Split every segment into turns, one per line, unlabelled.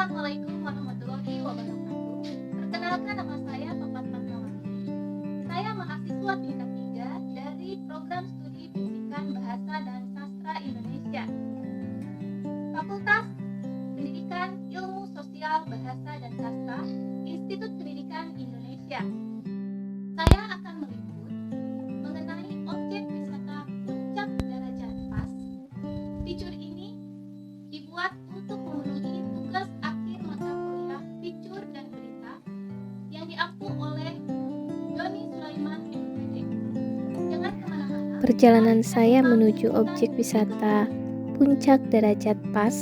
Assalamualaikum warahmatullahi wabarakatuh. Perkenalkan, nama saya Papat Fatmawati. Saya mahasiswa tingkat 3 dari Program Studi Pendidikan Bahasa dan Sastra Indonesia, Fakultas Pendidikan Ilmu Sosial Bahasa dan Sastra, Institut Pendidikan Indonesia. Saya akan meliput mengenai objek wisata Puncak Darajat Pas. Fitur ini dibuat untuk memenuhi tugas akhir mata kuliah Fitur dan Berita yang diampu oleh Doni Sulaiman MPD. Jangan kemana-mana.
Perjalanan saya menuju objek wisata Puncak Darajat Pas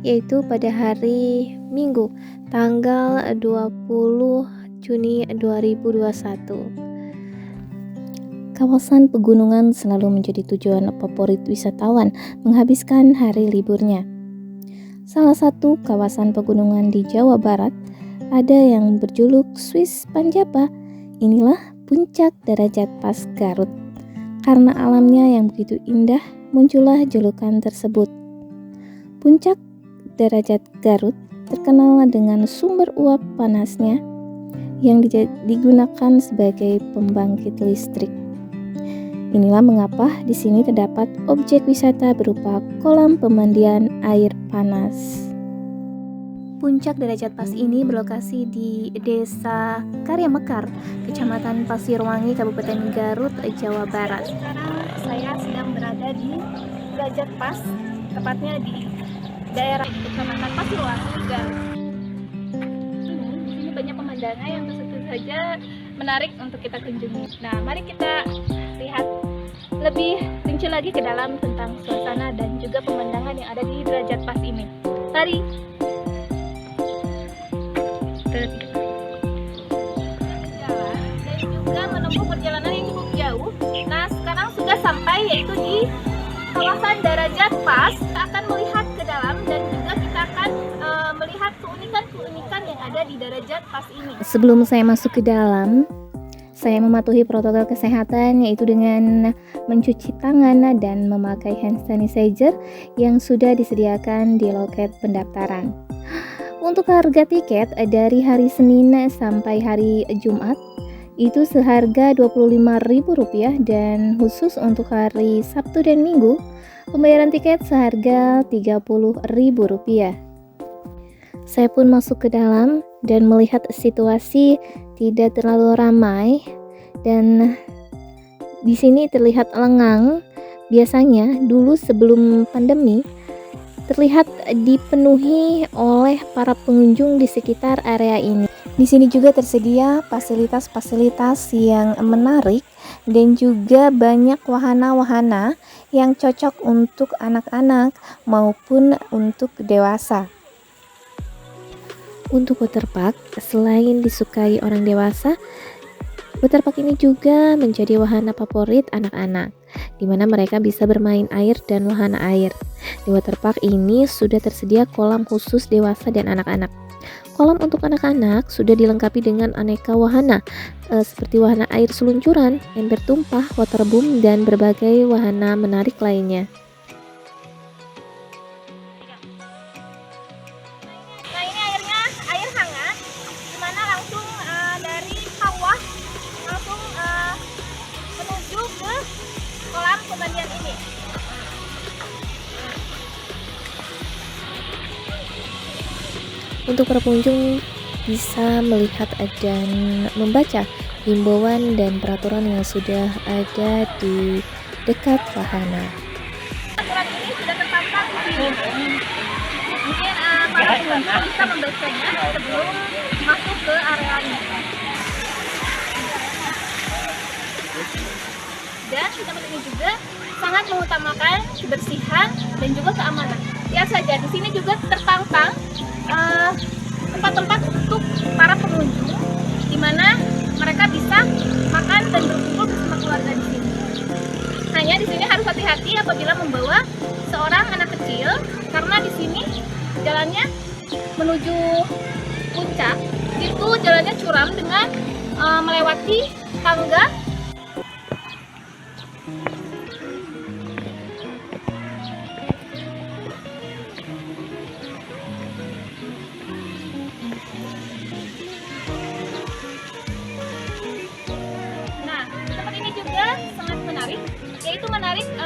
yaitu pada hari Minggu tanggal 20 Juni 2021. Kawasan pegunungan selalu menjadi tujuan favorit wisatawan menghabiskan hari liburnya. Salah satu kawasan pegunungan di Jawa Barat ada yang berjuluk Swiss Panjapa. Inilah Puncak Darajat Pas Garut. Karena alamnya yang begitu indah, muncullah julukan tersebut. Puncak Darajat Garut terkenal dengan sumber uap panasnya yang digunakan sebagai pembangkit listrik. Inilah mengapa di sini terdapat objek wisata berupa kolam pemandian air panas. Puncak Darajat Pas ini berlokasi di Desa Karya Mekar, Kecamatan Pasirwangi, Kabupaten Garut, Jawa Barat.
Sekarang saya sedang berada di Darajat Pas, tepatnya di daerah Kecamatan Pasirwangi, Garut. Di sini banyak pemandangan yang tentu saja menarik untuk kita kunjungi. Nah, mari kita lihat lebih rinci lagi ke dalam tentang suasana dan juga pemandangan yang ada di Darajat Pas ini. Mari. Jalan dan juga menempuh perjalanan yang cukup jauh. Nah, sekarang sudah sampai yaitu di kawasan Darajat Pas. Kita akan melihat ke dalam dan juga kita akan melihat keunikan-keunikan yang ada di Darajat Pas ini.
Sebelum saya masuk ke dalam, saya mematuhi protokol kesehatan yaitu dengan mencuci tangan dan memakai hand sanitizer yang sudah disediakan di loket pendaftaran. Untuk harga tiket dari hari Senin sampai hari Jumat itu seharga Rp25.000 dan khusus untuk hari Sabtu dan Minggu pembayaran tiket seharga Rp30.000. Saya pun masuk ke dalam dan melihat situasi tidak terlalu ramai dan di sini terlihat lengang. Biasanya dulu sebelum pandemi terlihat dipenuhi oleh para pengunjung di sekitar area ini. Di sini juga tersedia fasilitas-fasilitas yang menarik dan juga banyak wahana-wahana yang cocok untuk anak-anak maupun untuk dewasa. Untuk waterpark, selain disukai orang dewasa, waterpark ini juga menjadi wahana favorit anak-anak, di mana mereka bisa bermain air dan wahana air. Di waterpark ini sudah tersedia kolam khusus dewasa dan anak-anak. Kolam untuk anak-anak sudah dilengkapi dengan aneka wahana, seperti wahana air seluncuran, ember tumpah, waterboom, dan berbagai wahana menarik lainnya.
Kolam pemandian ini.
Untuk para pengunjung bisa melihat dan membaca himbauan dan peraturan yang sudah ada di dekat wahana.
Peraturan ini sudah terpampang di sini. Mungkin para pengunjung bisa membacanya sebelum masuk ke areanya. Dan tempat ini juga sangat mengutamakan kebersihan dan juga keamanan. Lihat saja, di sini juga terpampang tempat-tempat untuk para pengunjung, di mana mereka bisa makan dan berkumpul bersama keluarga di sini. Hanya di sini harus hati-hati apabila membawa seorang anak kecil, karena di sini jalannya menuju puncak itu jalannya curam dengan melewati tangga.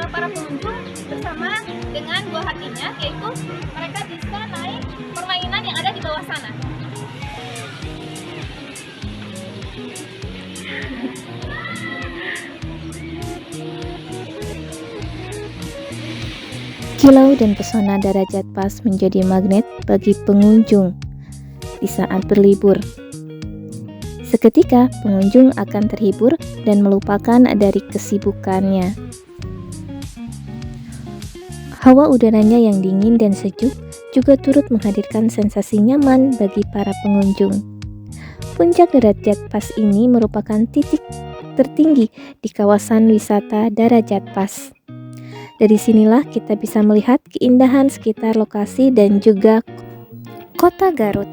para pengunjung bersama dengan buah hatinya, yaitu mereka bisa naik permainan yang ada di bawah sana.
Kilau dan pesona Darajat Pas menjadi magnet bagi pengunjung di saat berlibur. Seketika pengunjung akan terhibur dan melupakan dari kesibukannya. Hawa udaranya yang dingin dan sejuk juga turut menghadirkan sensasi nyaman bagi para pengunjung. Puncak Darajat Pas ini merupakan titik tertinggi di kawasan wisata Darajat Pas. Dari sinilah kita bisa melihat keindahan sekitar lokasi dan juga kota Garut.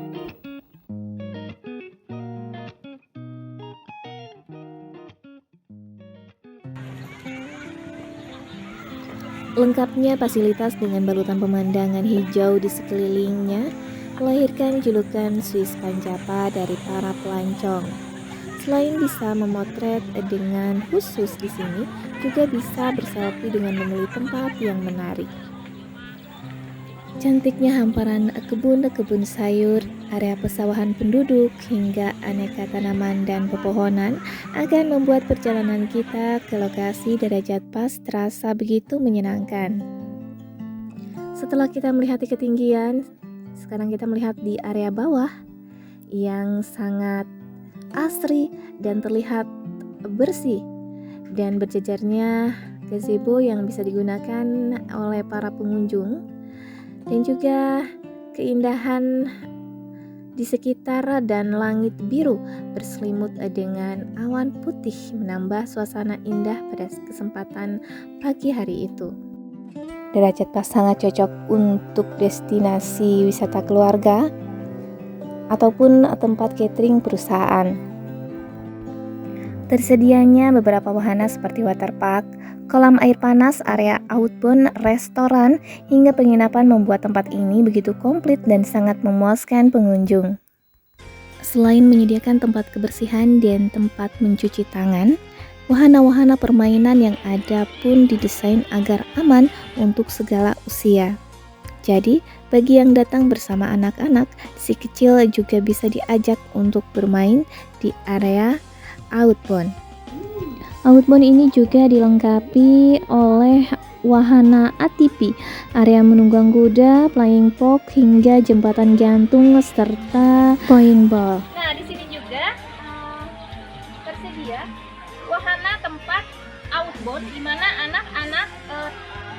Lengkapnya fasilitas dengan balutan pemandangan hijau di sekelilingnya melahirkan julukan Swiss Panjapa dari para pelancong. Selain bisa memotret dengan khusus di sini, juga bisa berselfie dengan memilih tempat yang menarik. Cantiknya hamparan kebun sayur, area pesawahan penduduk, hingga aneka tanaman dan pepohonan akan membuat perjalanan kita ke lokasi Darajat Pas terasa begitu menyenangkan. Setelah kita melihat di ketinggian, sekarang kita melihat di area bawah yang sangat asri dan terlihat bersih, dan berjejarnya gazebo yang bisa digunakan oleh para pengunjung, dan juga keindahan di sekitar dan langit biru berselimut dengan awan putih menambah suasana indah pada kesempatan pagi hari itu. Darajat Pas sangat cocok untuk destinasi wisata keluarga ataupun tempat catering perusahaan. Tersedianya beberapa wahana seperti waterpark, kolam air panas, area outbound, restoran, hingga penginapan membuat tempat ini begitu komplit dan sangat memuaskan pengunjung. Selain menyediakan tempat kebersihan dan tempat mencuci tangan, wahana-wahana permainan yang ada pun didesain agar aman untuk segala usia. Jadi, bagi yang datang bersama anak-anak, si kecil juga bisa diajak untuk bermain di area outbound. Outbound ini juga dilengkapi oleh wahana ATV, area menunggang kuda, flying fox, hingga jembatan gantung serta point ball.
Nah, di sini juga tersedia wahana tempat outbound di mana anak-anak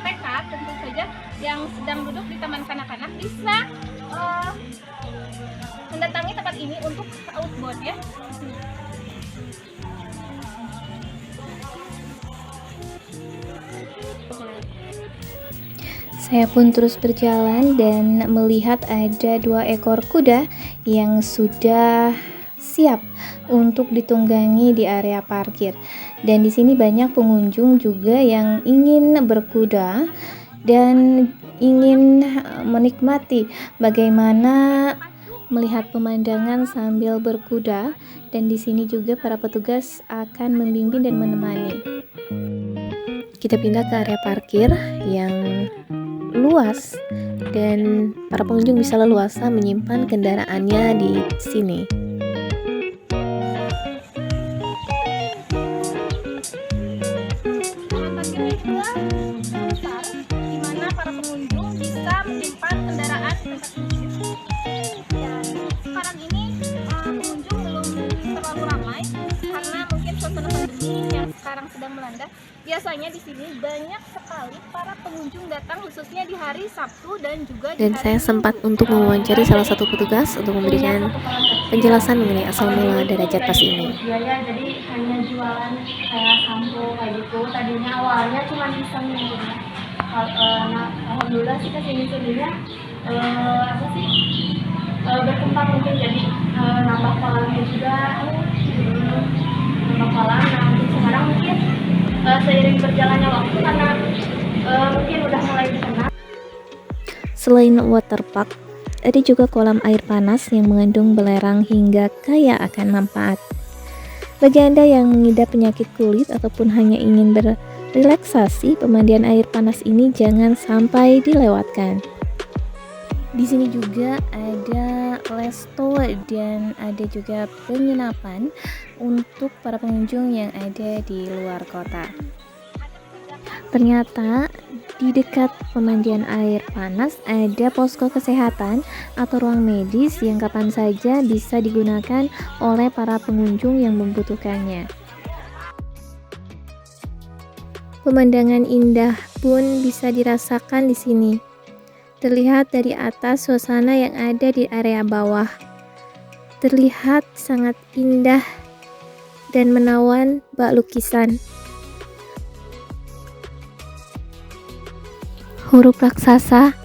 TK tentu saja yang sedang duduk di taman kanak-kanak bisa mendatangi tempat ini untuk outbound ya.
Saya pun terus berjalan dan melihat ada 2 ekor kuda yang sudah siap untuk ditunggangi di area parkir. Dan di sini banyak pengunjung juga yang ingin berkuda dan ingin menikmati bagaimana melihat pemandangan sambil berkuda, dan di sini juga para petugas akan membimbing dan menemani. Kita pindah ke area parkir yang luas dan para pengunjung bisa leluasa menyimpan kendaraannya di sini.
Di mana para pengunjung bisa menyimpan kendaraan di tempat ini. Dan sekarang ini pengunjung belum terlalu ramai karena mungkin suasana pandemi yang sekarang sedang melanda. Biasanya di sini banyak sekali para pengunjung datang khususnya di hari Sabtu dan juga di
Dan saya sempat untuk mewawancari salah satu petugas untuk memberikan penjelasan mengenai asal mula Darajat Pas ini.
Iya ya, jadi hanya jualan kayak sampo kayak gitu. Tadinya awalnya cuma iseng gitu ya. Nah, alhamdulillah sih kesini sininya berkembang mungkin, jadi nambah kolamnya juga, nambah kolam. Nah, sekarang mungkin seiring berjalannya waktu karena mungkin udah mulai dikenal.
Selain waterpark, ada juga kolam air panas yang mengandung belerang hingga kaya akan manfaat. Bagi Anda yang mengidap penyakit kulit ataupun hanya ingin relaksasi pemandian air panas ini jangan sampai dilewatkan. Di sini juga ada resto dan ada juga penginapan untuk para pengunjung yang ada di luar kota. Ternyata di dekat pemandian air panas ada posko kesehatan atau ruang medis yang kapan saja bisa digunakan oleh para pengunjung yang membutuhkannya. Pemandangan indah pun bisa dirasakan di sini. Terlihat dari atas suasana yang ada di area bawah. Terlihat sangat indah dan menawan bak lukisan. Huruf raksasa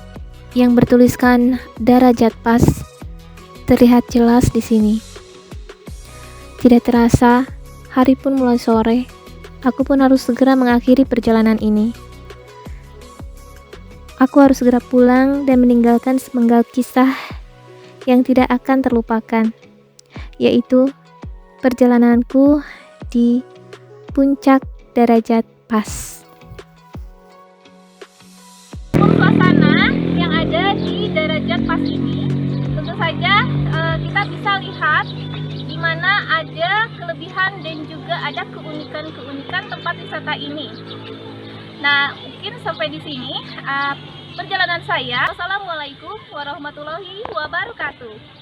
yang bertuliskan Darajat Pas terlihat jelas di sini. Tidak terasa, hari pun mulai sore. Aku pun harus segera mengakhiri perjalanan ini. Aku harus segera pulang dan meninggalkan sepenggal kisah yang tidak akan terlupakan, yaitu perjalananku di puncak Darajat Pas.
Suasana yang ada di Darajat Pas ini tentu saja kita bisa lihat di mana ada kelebihan dan juga ada keunikan tempat wisata ini. Nah, mungkin sampai di sini perjalanan saya. Wassalamualaikum warahmatullahi wabarakatuh.